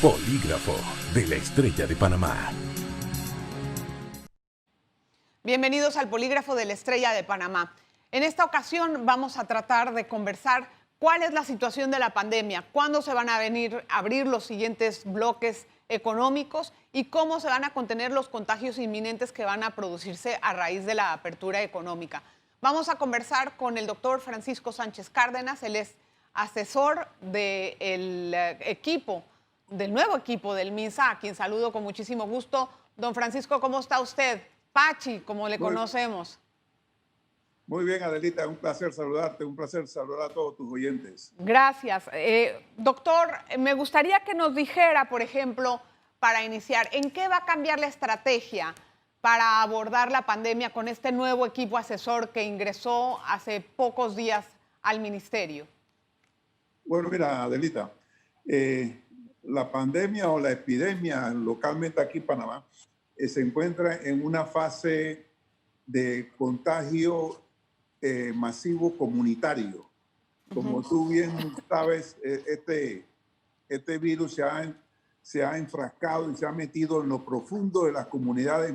Polígrafo de la Estrella de Panamá. Bienvenidos al Polígrafo de la Estrella de Panamá. En esta ocasión vamos a tratar de conversar cuál es la situación de la pandemia, cuándo se van a abrir los siguientes bloques económicos y cómo se van a contener los contagios inminentes que van a producirse a raíz de la apertura económica. Vamos a conversar con el doctor Francisco Sánchez Cárdenas. Él es asesor del nuevo equipo del MINSA, a quien saludo con muchísimo gusto. Don Francisco, ¿cómo está usted? Pachi, como le conocemos. Muy bien, Adelita, un placer saludarte, un placer saludar a todos tus oyentes. Gracias. Doctor, me gustaría que nos dijera, por ejemplo, para iniciar, ¿en qué va a cambiar la estrategia para abordar la pandemia con este nuevo equipo asesor que ingresó hace pocos días al ministerio? Bueno, mira, Adelita, la pandemia o la epidemia localmente aquí en Panamá se encuentra en una fase de contagio masivo comunitario. Como tú bien sabes, este virus se ha enfrascado y se ha metido en lo profundo de las comunidades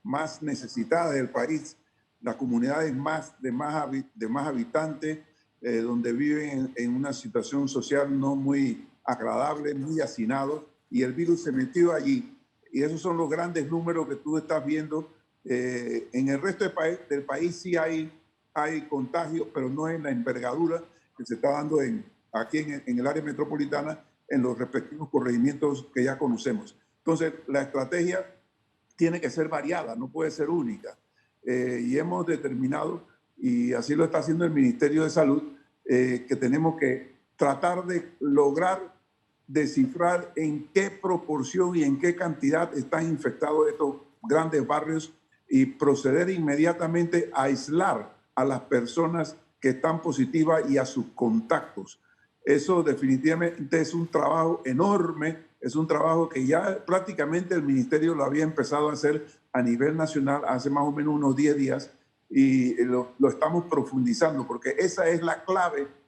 más necesitadas del país, las comunidades de más habitantes, donde viven en una situación social no muy agradable, muy hacinados, y el virus se metió allí. Y esos son los grandes números que tú estás viendo. En el resto del país sí hay contagios, pero no en la envergadura que se está dando aquí en el área metropolitana, en los respectivos corregimientos que ya conocemos. Entonces, la estrategia tiene que ser variada, no puede ser única. Y hemos determinado, y así lo está haciendo el Ministerio de Salud, que tenemos que tratar de lograr descifrar en qué proporción y en qué cantidad están infectados estos grandes barrios y proceder inmediatamente a aislar a las personas que están positivas y a sus contactos. Eso definitivamente es un trabajo enorme, es un trabajo que ya prácticamente el ministerio lo había empezado a hacer a nivel nacional hace más o menos unos 10 días y lo estamos profundizando porque esa es la clave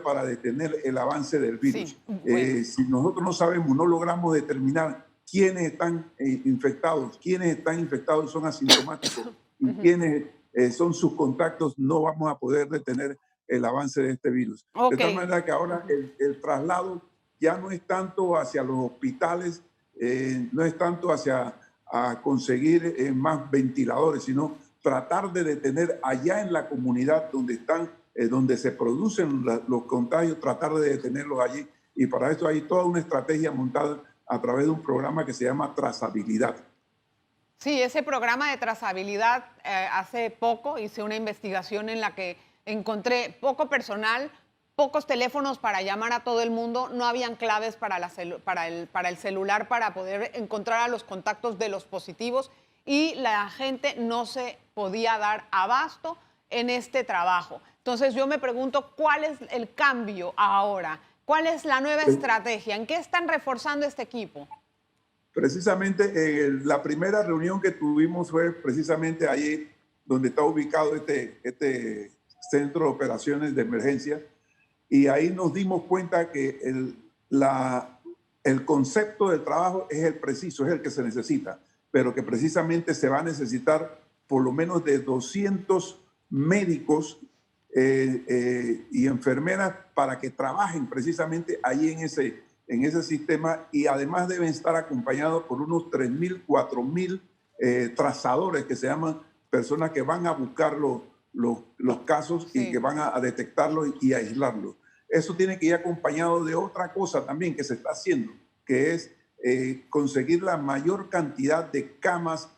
para detener el avance del virus. Sí, bueno. Si nosotros no sabemos, no logramos determinar quiénes están infectados y son asintomáticos y quiénes son sus contactos, no vamos a poder detener el avance de este virus. Okay. De tal manera que ahora el traslado ya no es tanto hacia los hospitales, no es tanto hacia a conseguir más ventiladores, sino tratar de detener allá en la comunidad donde están, donde se producen los contagios, tratar de detenerlos allí. Y para eso hay toda una estrategia montada a través de un programa que se llama Trazabilidad. Sí, ese programa de trazabilidad, hace poco hice una investigación en la que encontré poco personal, pocos teléfonos para llamar a todo el mundo, no habían claves para el celular para poder encontrar a los contactos de los positivos y la gente no se podía dar abasto en este trabajo. Entonces yo me pregunto, ¿cuál es el cambio ahora? ¿Cuál es la nueva estrategia? ¿En qué están reforzando este equipo? Precisamente la primera reunión que tuvimos fue precisamente allí donde está ubicado este centro de operaciones de emergencia, y ahí nos dimos cuenta que el concepto del trabajo es el preciso, es el que se necesita, pero que precisamente se va a necesitar por lo menos de 200 médicos y enfermeras para que trabajen precisamente ahí en ese sistema, y además deben estar acompañados por unos 3.000, 4.000 trazadores, que se llaman personas que van a buscar los casos y que van a detectarlos y aislarlos. Eso tiene que ir acompañado de otra cosa también que se está haciendo, que es conseguir la mayor cantidad de camas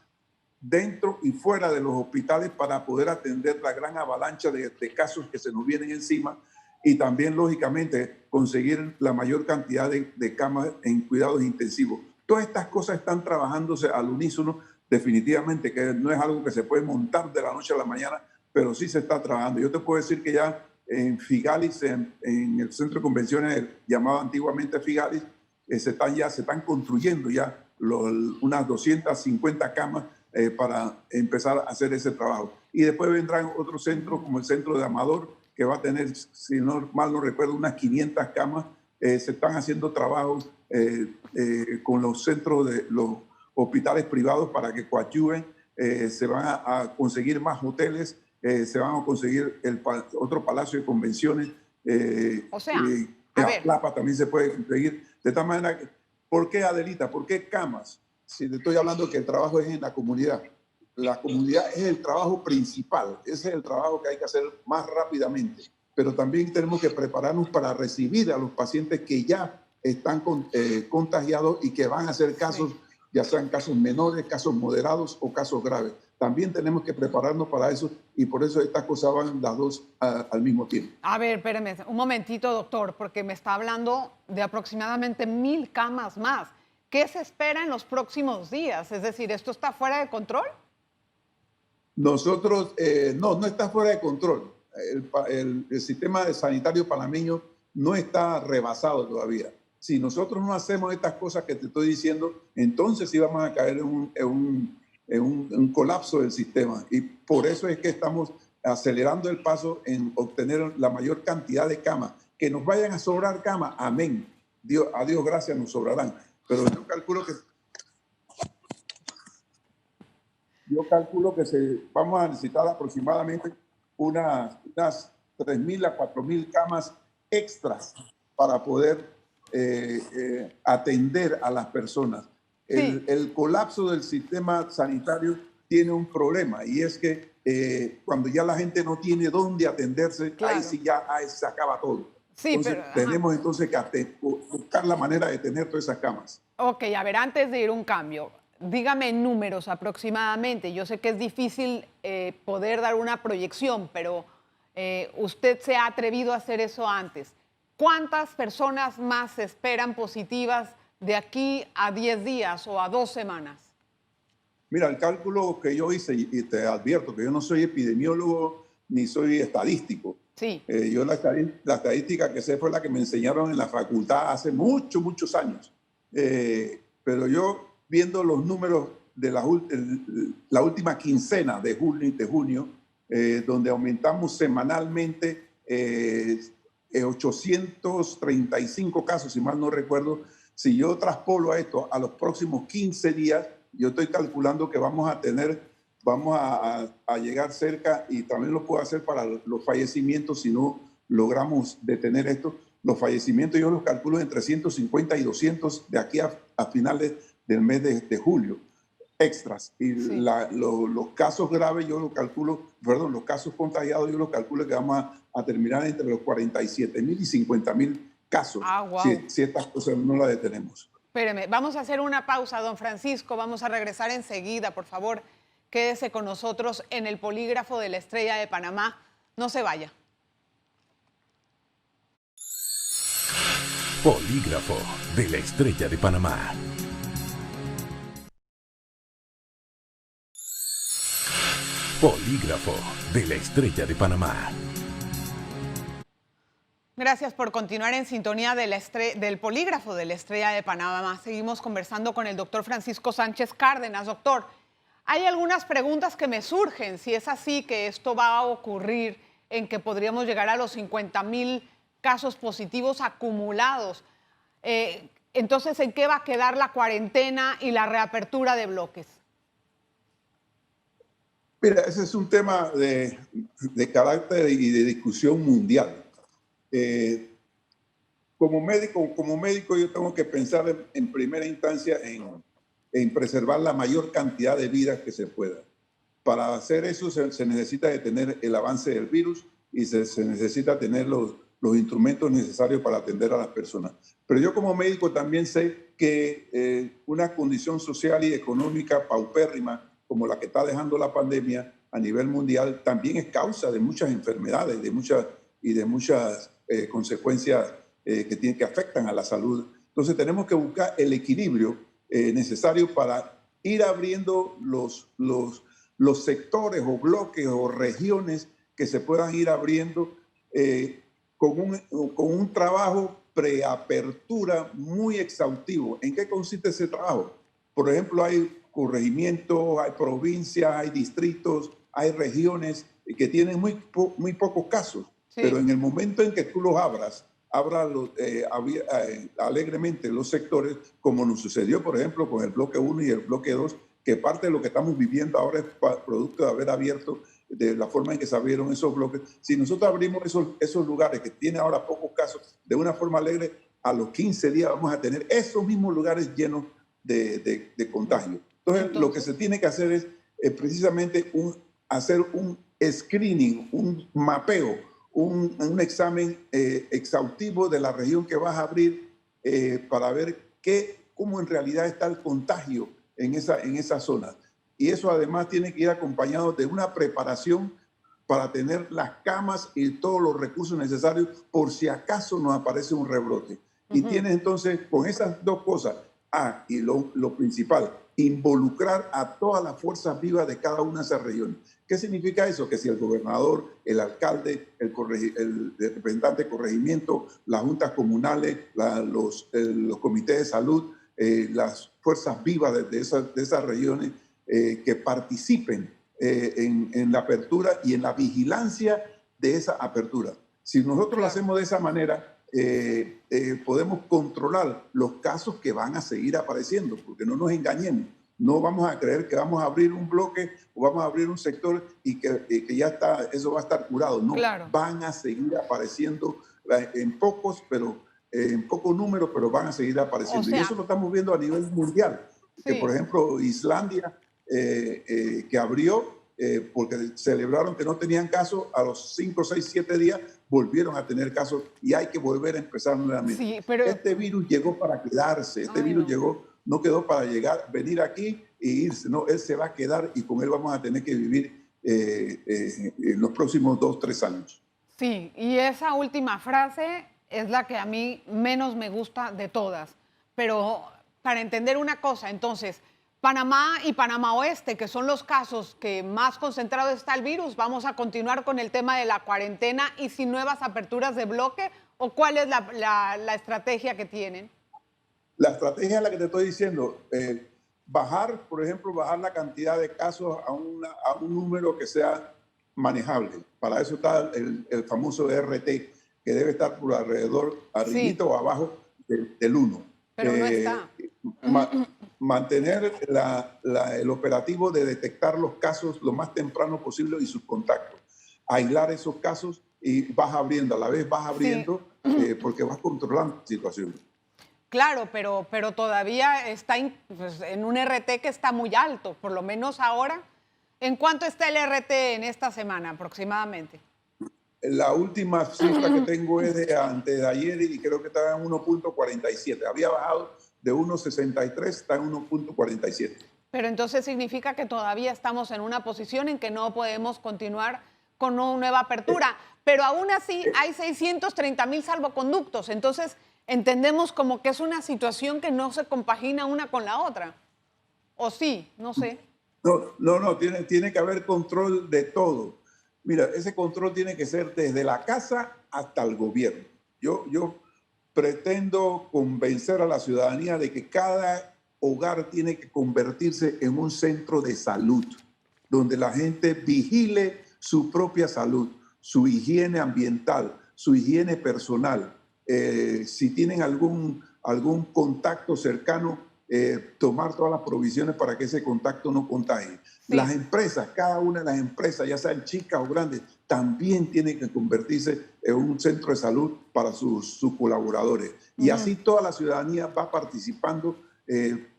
dentro y fuera de los hospitales para poder atender la gran avalancha de casos que se nos vienen encima, y también, lógicamente, conseguir la mayor cantidad de camas en cuidados intensivos. Todas estas cosas están trabajándose al unísono, definitivamente, que no es algo que se puede montar de la noche a la mañana, pero sí se está trabajando. Yo te puedo decir que ya en Figalis, en el centro de convenciones llamado antiguamente Figalis, se están construyendo ya unas 250 camas para empezar a hacer ese trabajo. Y después vendrán otros centros como el centro de Amador, que va a tener, si no mal no recuerdo, unas 500 camas se están haciendo trabajos con los centros de los hospitales privados para que coadyuven, se van a conseguir más hoteles, se van a conseguir otro palacio de convenciones. O sea, a ver. Plapa también se puede conseguir. De tal manera, ¿por qué, Adelita? ¿Por qué camas? Si te estoy hablando que el trabajo es en la comunidad. La comunidad es el trabajo principal. Ese es el trabajo que hay que hacer más rápidamente. Pero también tenemos que prepararnos para recibir a los pacientes que ya están contagiados y que van a hacer casos, ya sean casos menores, casos moderados o casos graves. También tenemos que prepararnos para eso y por eso estas cosas van las dos al mismo tiempo. A ver, espéreme un momentito, doctor, porque me está hablando de aproximadamente 1000 camas más. ¿Qué se espera en los próximos días? Es decir, ¿esto está fuera de control? Nosotros, no está fuera de control. El sistema sanitario panameño no está rebasado todavía. Si nosotros no hacemos estas cosas que te estoy diciendo, entonces sí vamos a caer en un colapso del sistema. Y por eso es que estamos acelerando el paso en obtener la mayor cantidad de camas. Que nos vayan a sobrar camas, amén. A Dios gracias nos sobrarán. Pero yo calculo que vamos a necesitar aproximadamente unas 3.000 a 4.000 camas extras para poder atender a las personas. Sí. El colapso del sistema sanitario tiene un problema y es que cuando ya la gente no tiene dónde atenderse, claro, ahí sí ya se acaba todo. Sí, entonces, pero, tenemos entonces que buscar la manera de tener todas esas camas. Ok, a ver, antes de ir a un cambio, dígame en números aproximadamente. Yo sé que es difícil poder dar una proyección, pero usted se ha atrevido a hacer eso antes. ¿Cuántas personas más se esperan positivas de aquí a 10 días o a 2 semanas? Mira, el cálculo que yo hice, y te advierto que yo no soy epidemiólogo ni soy estadístico. Sí. Yo la estadística que sé fue la que me enseñaron en la facultad hace muchos años. Pero yo, viendo los números de la última quincena de junio, donde aumentamos semanalmente 835 casos, si mal no recuerdo, si yo traspolo a esto a los próximos 15 días, yo estoy calculando que vamos a llegar cerca, y también lo puedo hacer para los fallecimientos si no logramos detener esto. Los fallecimientos yo los calculo entre 150 y 200 de aquí a finales del mes de julio, extras. Y sí, los casos graves yo los calculo, los casos contagiados yo los calculo que vamos a terminar entre los 47.000 y 50.000 casos, wow, si estas cosas no las detenemos. Espéreme, vamos a hacer una pausa, don Francisco, vamos a regresar enseguida, por favor. Quédese con nosotros en el polígrafo de la Estrella de Panamá. No se vaya. Polígrafo de la Estrella de Panamá. Polígrafo de la Estrella de Panamá. Gracias por continuar en sintonía del polígrafo de la Estrella de Panamá. Seguimos conversando con el doctor Francisco Sánchez Cárdenas. Doctor, hay algunas preguntas que me surgen. Si es así que esto va a ocurrir, en que podríamos llegar a los 50.000 casos positivos acumulados. Entonces, ¿en qué va a quedar la cuarentena y la reapertura de bloques? Mira, ese es un tema de carácter y de discusión mundial. Como médico yo tengo que pensar en primera instancia en preservar la mayor cantidad de vidas que se pueda. Para hacer eso se necesita detener el avance del virus y se necesita tener los instrumentos necesarios para atender a las personas. Pero yo como médico también sé que una condición social y económica paupérrima como la que está dejando la pandemia a nivel mundial también es causa de muchas enfermedades, de muchas consecuencias que afectan a la salud. Entonces tenemos que buscar el equilibrio necesario para ir abriendo los sectores o bloques o regiones que se puedan ir abriendo con un trabajo preapertura muy exhaustivo. ¿En qué consiste ese trabajo? Por ejemplo, hay corregimientos, hay provincias, hay distritos, hay regiones que tienen muy pocos casos. Sí. Pero en el momento en que tú los abras, abra alegremente los sectores, como nos sucedió, por ejemplo, con el bloque 1 y el bloque 2, que parte de lo que estamos viviendo ahora es producto de haber abierto de la forma en que se abrieron esos bloques. Si nosotros abrimos esos lugares que tienen ahora pocos casos de una forma alegre, a los 15 días vamos a tener esos mismos lugares llenos de contagio. Entonces, lo que se tiene que hacer es precisamente hacer un screening, un mapeo, un examen exhaustivo de la región que vas a abrir para ver cómo en realidad está el contagio en esa zona. Y eso además tiene que ir acompañado de una preparación para tener las camas y todos los recursos necesarios por si acaso nos aparece un rebrote. Y tienes entonces con esas dos cosas, y lo principal, involucrar a todas las fuerzas vivas de cada una de esas regiones. ¿Qué significa eso? Que si el gobernador, el alcalde, el representante de corregimiento, las juntas comunales, los comités de salud, las fuerzas vivas de esas regiones que participen en la apertura y en la vigilancia de esa apertura. Si nosotros lo hacemos de esa manera, podemos controlar los casos que van a seguir apareciendo, porque no nos engañemos. No vamos a creer que vamos a abrir un bloque o vamos a abrir un sector y que ya está, eso va a estar curado. No, van a seguir apareciendo en pocos números, pero van a seguir apareciendo. O sea, y eso lo estamos viendo a nivel mundial. Sí. Que, por ejemplo, Islandia, que abrió, porque celebraron que no tenían casos, a los 5, 6, 7 días volvieron a tener casos y hay que volver a empezar nuevamente. Sí, pero este virus llegó para quedarse, no quedó para venir aquí e irse, no, él se va a quedar y con él vamos a tener que vivir en los próximos 2, 3 años. Sí, y esa última frase es la que a mí menos me gusta de todas, pero para entender una cosa, entonces, Panamá y Panamá Oeste, que son los casos que más concentrado está el virus, ¿vamos a continuar con el tema de la cuarentena y sin nuevas aperturas de bloque? ¿O cuál es la estrategia que tienen? La estrategia es la que te estoy diciendo. Por ejemplo, bajar la cantidad de casos a un número que sea manejable. Para eso está el famoso RT, que debe estar por alrededor, arribita o abajo del 1. Pero no está. Mantener el operativo de detectar los casos lo más temprano posible y sus contactos. Aislar esos casos y vas abriendo, a la vez vas abriendo, porque vas controlando la situación. Claro, pero todavía está en un RT que está muy alto, por lo menos ahora. ¿En cuánto está el RT en esta semana aproximadamente? La última cifra que tengo es de antes de ayer y creo que estaba en 1.47. Había bajado de 1.63, está en 1.47. Pero entonces significa que todavía estamos en una posición en que no podemos continuar con una nueva apertura. Pero aún así hay 630,000 salvoconductos. Entonces entendemos como que es una situación que no se compagina una con la otra. ¿O sí? No sé. No, tiene que haber control de todo. Mira, ese control tiene que ser desde la casa hasta el gobierno. Yo pretendo convencer a la ciudadanía de que cada hogar tiene que convertirse en un centro de salud, donde la gente vigile su propia salud, su higiene ambiental, su higiene personal. Si tienen algún contacto cercano, tomar todas las provisiones para que ese contacto no contagie. Sí. Las empresas, cada una de las empresas, ya sean chicas o grandes, también tienen que convertirse en un centro de salud para sus colaboradores. Y así toda la ciudadanía va participando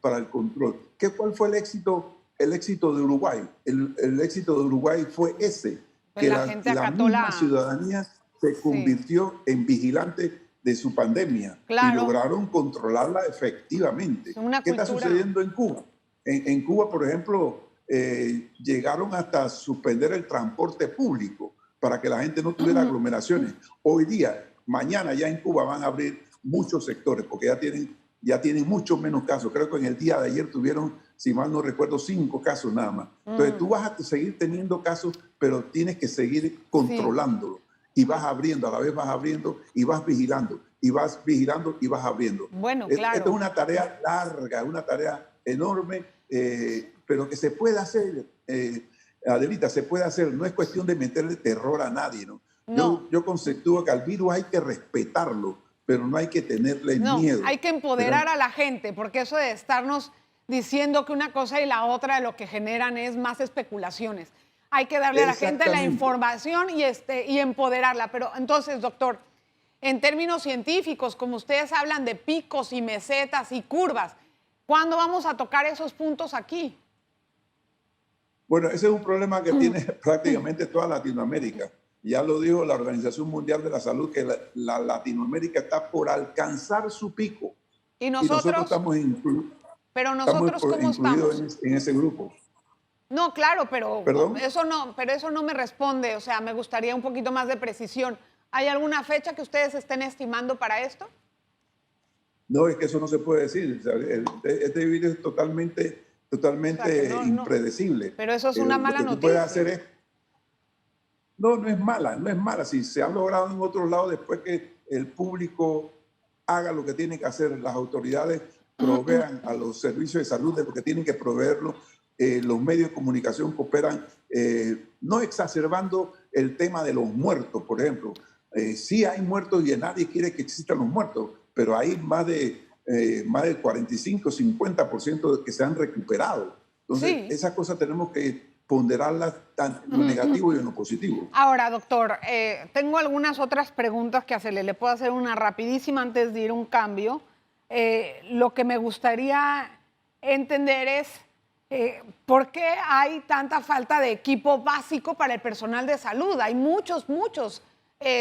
para el control. ¿Cuál fue el éxito de Uruguay? El éxito de Uruguay fue ese, pues que la misma ciudadanía se convirtió en vigilante de su pandemia, y lograron controlarla efectivamente. ¿Qué está sucediendo en Cuba? En Cuba, por ejemplo, llegaron hasta suspender el transporte público para que la gente no tuviera aglomeraciones. Hoy día, mañana ya en Cuba van a abrir muchos sectores porque ya tienen muchos menos casos. Creo que en el día de ayer tuvieron, si mal no recuerdo, 5 casos nada más. Entonces tú vas a seguir teniendo casos, pero tienes que seguir controlándolo. Sí. Y vas abriendo, a la vez vas abriendo y vas vigilando, y vas vigilando y vas abriendo. Bueno, claro. Esta es una tarea larga, una tarea enorme, pero que se puede hacer, Adelita, se puede hacer. No es cuestión de meterle terror a nadie, ¿no? No, Yo conceptúo que al virus hay que respetarlo, pero no hay que tenerle no, miedo. hay que empoderar a la gente, porque eso de estarnos diciendo que una cosa y la otra lo que generan es más especulaciones. Hay que darle a la gente la Exactamente. información y empoderarla. Pero entonces, doctor, en términos científicos, como ustedes hablan de picos y mesetas y curvas, ¿cuándo vamos a tocar esos puntos aquí? Bueno, ese es un problema que tiene prácticamente toda Latinoamérica. Ya lo dijo la Organización Mundial de la Salud, que la Latinoamérica está por alcanzar su pico Y y nosotros nosotros, pero estamos nosotros, ¿cómo incluidos estamos? en ese grupo. No, claro, pero ¿Perdón? eso no me responde. O sea, me gustaría un poquito más de precisión. ¿Hay alguna fecha que ustedes estén estimando para esto? No, es que eso no se puede decir. O sea, este virus es O sea, que totalmente no. impredecible. Pero eso es una Lo mala que tú puedes hacer noticia. es... No, no es mala, no es mala. Si se ha logrado en otros lados, después que el público haga lo que tiene que hacer, las autoridades provean a los servicios de salud de lo que tienen que proveerlo, los medios de comunicación cooperan, no exacerbando el tema de los muertos, por ejemplo. Sí hay muertos y nadie quiere que existan los muertos, pero hay más del 45-50% de que se han recuperado. Entonces, Sí. esas cosas tenemos que ponderarlas en lo negativo y en lo positivo. Ahora, doctor, tengo algunas otras preguntas que hacerle. Le puedo hacer una rapidísima antes de ir a un cambio. Lo que me gustaría entender es por qué hay tanta falta de equipo básico para el personal de salud. Hay muchos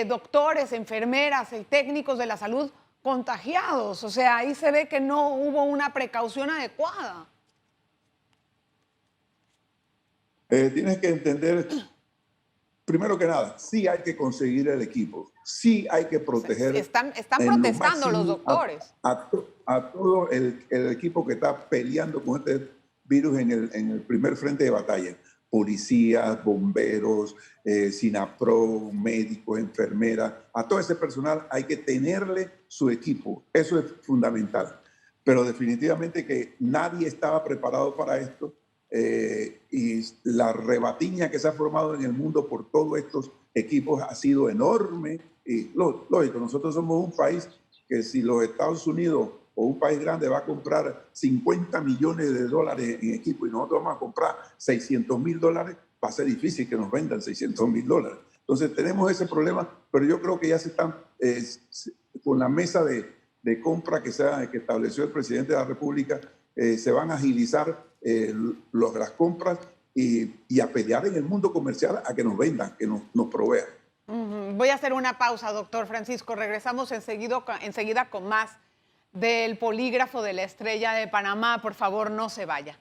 doctores, enfermeras y técnicos de la salud contagiados. O sea, ahí se ve que no hubo una precaución adecuada. Tienes que entender, primero que nada, sí hay que conseguir el equipo, sí hay que proteger Están en lo protestando los máximo doctores. a todo el equipo que está peleando con este virus en el primer frente de batalla. Policías, bomberos, SINAPRO, médicos, enfermeras, a todo ese personal hay que tenerle su equipo. Eso es fundamental. Pero definitivamente que nadie estaba preparado para esto. Y la rebatiña que se ha formado en el mundo por todos estos equipos ha sido enorme. Y lógico, nosotros somos un país que si los Estados Unidos o un país grande va a comprar 50 millones de dólares en equipo y nosotros vamos a comprar 600 mil dólares, va a ser difícil que nos vendan 600 mil dólares. Entonces tenemos ese problema, pero yo creo que ya se están con la mesa de compra que estableció el presidente de la República, se van a agilizar las compras y a pelear en el mundo comercial a que nos vendan, que nos provean. Voy a hacer una pausa, doctor Francisco. Regresamos enseguida con más del polígrafo de la Estrella de Panamá. Por favor, no se vaya.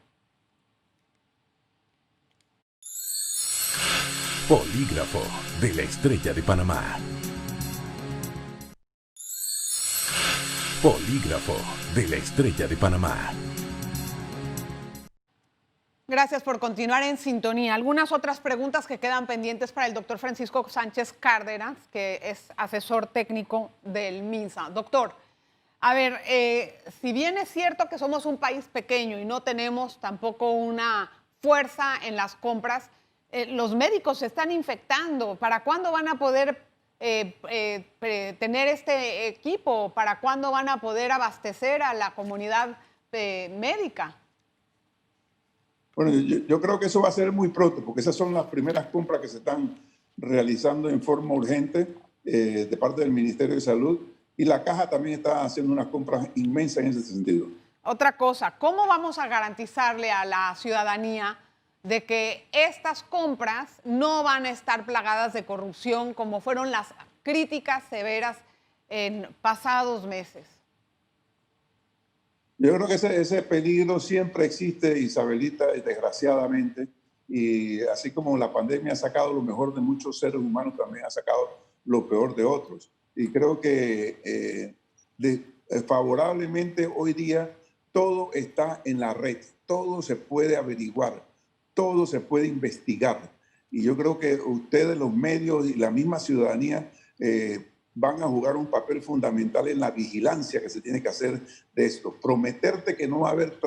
Polígrafo de la Estrella de Panamá. Polígrafo de la Estrella de Panamá. Gracias por continuar en sintonía. Algunas otras preguntas que quedan pendientes para el doctor Francisco Sánchez Cárdenas, que es asesor técnico del MINSA. Doctor, a ver, si bien es cierto que somos un país pequeño y no tenemos tampoco una fuerza en las compras, los médicos se están infectando. ¿Para cuándo van a poder tener este equipo? ¿Para cuándo van a poder abastecer a la comunidad médica? Bueno, yo creo que eso va a ser muy pronto, porque esas son las primeras compras que se están realizando en forma urgente de parte del Ministerio de Salud, y la Caja también está haciendo unas compras inmensas en ese sentido. Otra cosa, ¿cómo vamos a garantizarle a la ciudadanía de que estas compras no van a estar plagadas de corrupción como fueron las críticas severas en pasados meses? Yo creo que ese peligro siempre existe, Isabelita, desgraciadamente, y así como la pandemia ha sacado lo mejor de muchos seres humanos, también ha sacado lo peor de otros. Y creo que favorablemente hoy día todo está en la red, todo se puede averiguar, todo se puede investigar. Y yo creo que ustedes, los medios y la misma ciudadanía van a jugar un papel fundamental en la vigilancia que se tiene que hacer de esto. Prometerte que no va a haber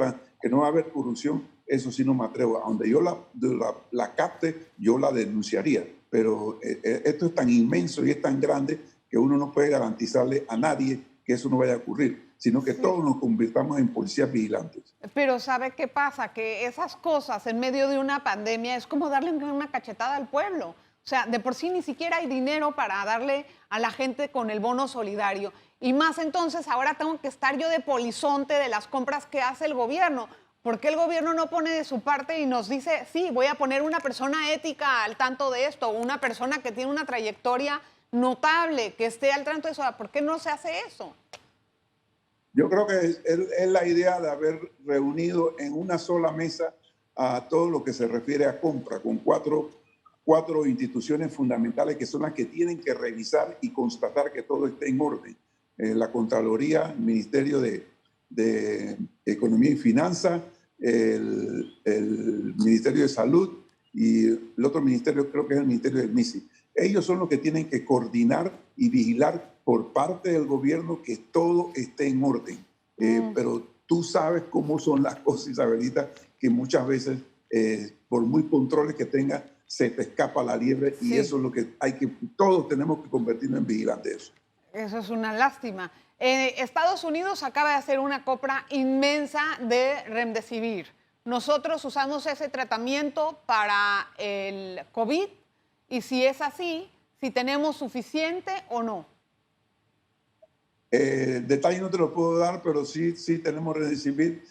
corrupción, eso sí no me atrevo. A donde yo la capte, yo la denunciaría. pero esto es tan inmenso y es tan grande que uno no puede garantizarle a nadie que eso no vaya a ocurrir, sino que todos nos convirtamos en policías vigilantes. Pero ¿sabe qué pasa? Que esas cosas en medio de una pandemia es como darle una cachetada al pueblo. O sea, de por sí ni siquiera hay dinero para darle a la gente con el bono solidario. Y más entonces, ahora tengo que estar yo de polizonte de las compras que hace el gobierno. ¿Por qué el gobierno no pone de su parte y nos dice, sí, voy a poner una persona ética al tanto de esto, una persona que tiene una trayectoria notable, que esté al tanto de eso? ¿Por qué no se hace eso? Yo creo que es la idea de haber reunido en una sola mesa a todo lo que se refiere a compra, con cuatro instituciones fundamentales que son las que tienen que revisar y constatar que todo esté en orden. La Contraloría, el Ministerio de Economía y Finanzas, el Ministerio de Salud y el otro ministerio creo que es el Ministerio del MISI. Ellos son los que tienen que coordinar y vigilar por parte del gobierno que todo esté en orden. Pero tú sabes cómo son las cosas, Isabelita, que muchas veces, por muy controles que tengas, se te escapa la liebre y eso es lo que todos tenemos que convertirnos en vigilantes. Eso es una lástima. Estados Unidos acaba de hacer una compra inmensa de Remdesivir. Nosotros usamos ese tratamiento para el COVID y si es así, si tenemos suficiente o no. Detalle no te lo puedo dar, pero sí tenemos Remdesivir.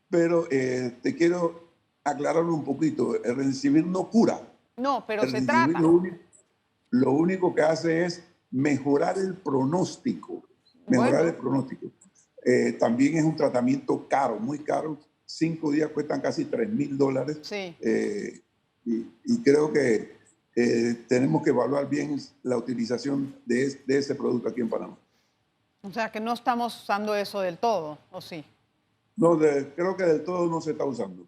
Pero te quiero aclararlo un poquito. El Remdesivir no cura. No, pero se trata. Lo único que hace es mejorar el pronóstico. El pronóstico. También es un tratamiento caro, muy caro. 5 días cuestan casi $3,000. Sí. Y creo que tenemos que evaluar bien la utilización de ese producto aquí en Panamá. O sea, que no estamos usando eso del todo, ¿o sí? No, creo que del todo no se está usando.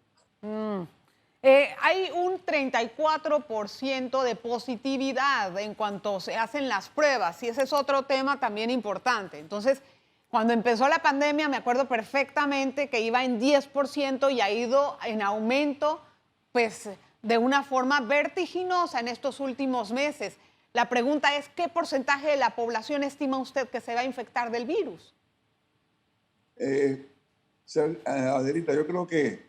Hay un 34% de positividad en cuanto se hacen las pruebas y ese es otro tema también importante. Entonces, cuando empezó la pandemia, me acuerdo perfectamente que iba en 10% y ha ido en aumento, pues, de una forma vertiginosa en estos últimos meses. La pregunta es, ¿qué porcentaje de la población estima usted que se va a infectar del virus? Adelita, yo creo que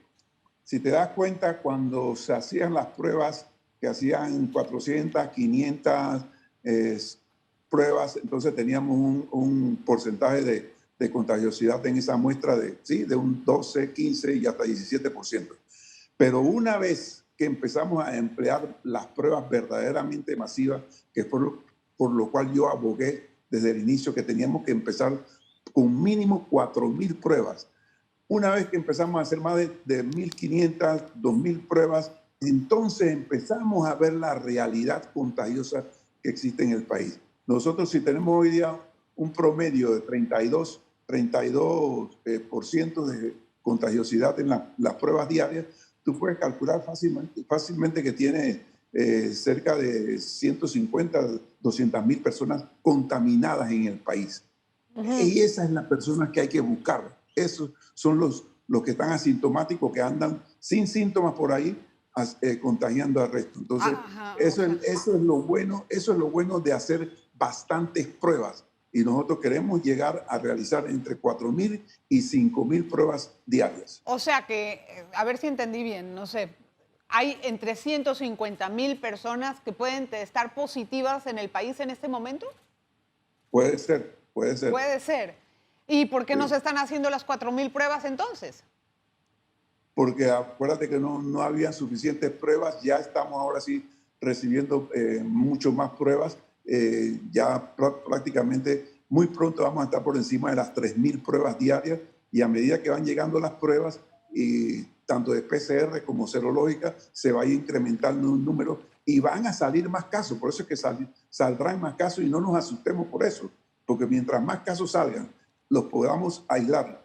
si te das cuenta, cuando se hacían las pruebas, que hacían 400, 500 pruebas, entonces teníamos un porcentaje de contagiosidad en esa muestra de un 12, 15 y hasta 17%. Pero una vez que empezamos a emplear las pruebas verdaderamente masivas, que fue por lo cual yo abogué desde el inicio que teníamos que empezar con mínimo 4,000 pruebas. Una vez que empezamos a hacer más de 1,500, 2,000 pruebas, entonces empezamos a ver la realidad contagiosa que existe en el país. Nosotros, si tenemos hoy día un promedio de 32% de contagiosidad en las pruebas diarias, tú puedes calcular fácilmente que tiene cerca de 150, 200,000 personas contaminadas en el país. Y esas son las personas que hay que buscar. Esos son los que están asintomáticos, que andan sin síntomas por ahí, contagiando al resto. Entonces, eso es lo bueno de hacer bastantes pruebas. Y nosotros queremos llegar a realizar entre 4,000 y 5,000 pruebas diarias. O sea que, a ver si entendí bien, no sé, hay entre 150,000 personas que pueden estar positivas en el país en este momento. Puede ser. Puede ser. ¿Y por qué no se están haciendo las 4,000 pruebas entonces? Porque acuérdate que no había suficientes pruebas, ya estamos ahora sí recibiendo mucho más pruebas. Ya prácticamente muy pronto vamos a estar por encima de las 3,000 pruebas diarias y a medida que van llegando las pruebas, tanto de PCR como serológica, se va a ir incrementando un número y van a salir más casos. Por eso es que saldrán más casos y no nos asustemos por eso, porque mientras más casos salgan, los podamos aislar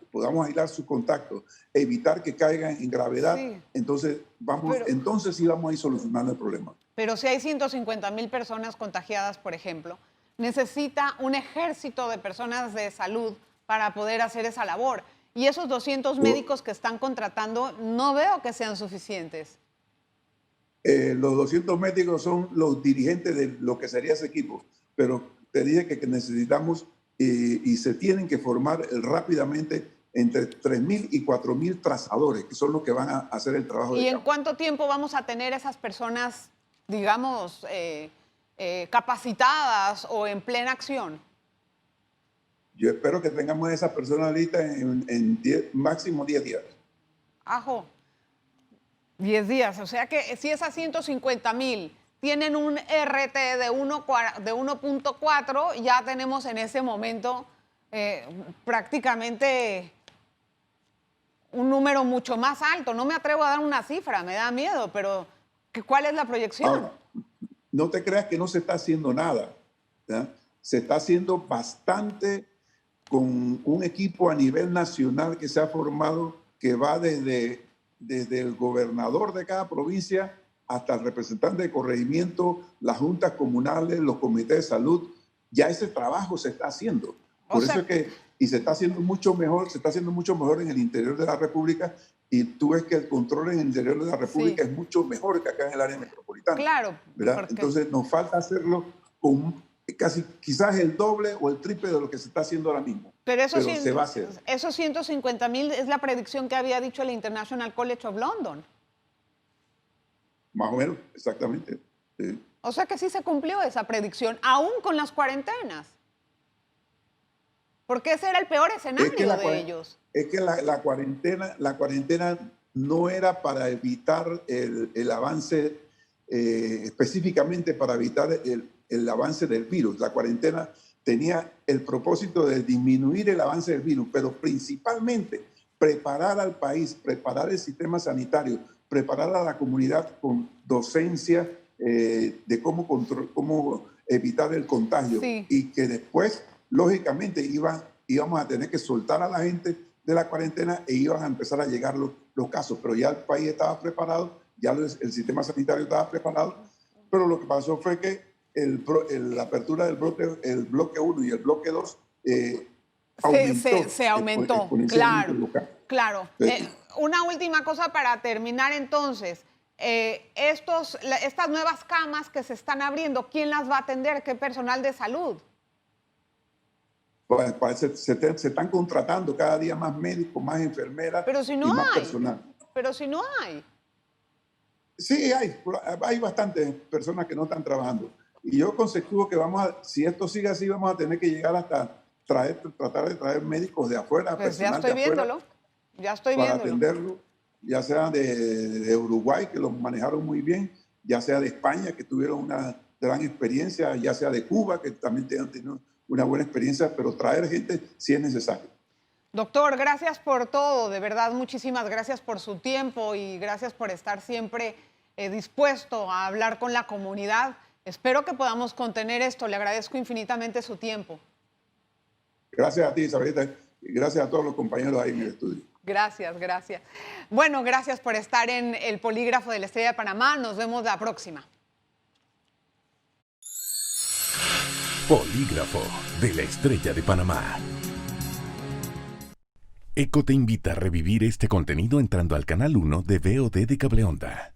sus contactos, evitar que caigan en gravedad, entonces sí vamos a ir solucionando el problema. Pero si hay 150,000 personas contagiadas, por ejemplo, necesita un ejército de personas de salud para poder hacer esa labor. Y esos 200 médicos que están contratando, no veo que sean suficientes. Los 200 médicos son los dirigentes de lo que sería ese equipo, pero te dije que necesitamos y se tienen que formar rápidamente entre 3.000 y 4.000 trazadores, que son los que van a hacer el trabajo. ¿Y en cuánto tiempo vamos a tener esas personas, digamos, capacitadas o en plena acción? Yo espero que tengamos esas personas ahorita en máximo 10 días. Ajo, 10 días. O sea que si esas 150,000 tienen un RT de 1.4, ya tenemos en ese momento prácticamente un número mucho más alto. No me atrevo a dar una cifra, me da miedo, pero ¿cuál es la proyección? Ahora, no te creas que no se está haciendo nada, ¿ya? Se está haciendo bastante con un equipo a nivel nacional que se ha formado, que va desde el gobernador de cada provincia hasta el representante de corregimiento, las juntas comunales, los comités de salud. Ya ese trabajo se está haciendo. Por eso es que, y se está haciendo mucho mejor en el interior de la República, y tú ves que el control en el interior de la República es mucho mejor que acá en el área metropolitana. Claro. Entonces nos falta hacerlo con quizás el doble o el triple de lo que se está haciendo ahora mismo. Pero se va a hacer. Esos 150,000 es la predicción que había dicho el International College of London. Más o menos, exactamente. Sí. O sea que sí se cumplió esa predicción, aún con las cuarentenas. Porque ese era el peor escenario de ellos. Es que la cuarentena no era para evitar el avance, específicamente para evitar el avance del virus. La cuarentena tenía el propósito de disminuir el avance del virus, pero principalmente preparar al país, preparar el sistema sanitario, preparar a la comunidad con docencia de cómo evitar el contagio. Sí. Y que después, lógicamente, íbamos a tener que soltar a la gente de la cuarentena e iban a empezar a llegar los casos. Pero ya el país estaba preparado, ya el sistema sanitario estaba preparado, pero lo que pasó fue que la apertura del bloque 1 y el bloque 2 se aumentó. Claro. Una última cosa para terminar entonces. Estas nuevas camas que se están abriendo, ¿quién las va a atender? ¿Qué personal de salud? Pues, se están contratando cada día más médicos, más enfermeras y más personal. Pero si no hay. Sí, hay bastantes personas que no están trabajando. Y yo conceptúo que si esto sigue así, vamos a tener que llegar hasta tratar de traer médicos de afuera. Pues ya estoy viéndolo. Para atenderlo, ya sea de Uruguay, que lo manejaron muy bien, ya sea de España, que tuvieron una gran experiencia, ya sea de Cuba, que también han tenido una buena experiencia, pero traer gente sí es necesario. Doctor, gracias por todo, de verdad, muchísimas gracias por su tiempo y gracias por estar siempre dispuesto a hablar con la comunidad. Espero que podamos contener esto, le agradezco infinitamente su tiempo. Gracias a ti, Isabelita, y gracias a todos los compañeros ahí en el estudio. Gracias. Bueno, gracias por estar en el Polígrafo de la Estrella de Panamá, nos vemos la próxima. Polígrafo de la Estrella de Panamá. ECO te invita a revivir este contenido entrando al canal 1 de VOD de Cableonda.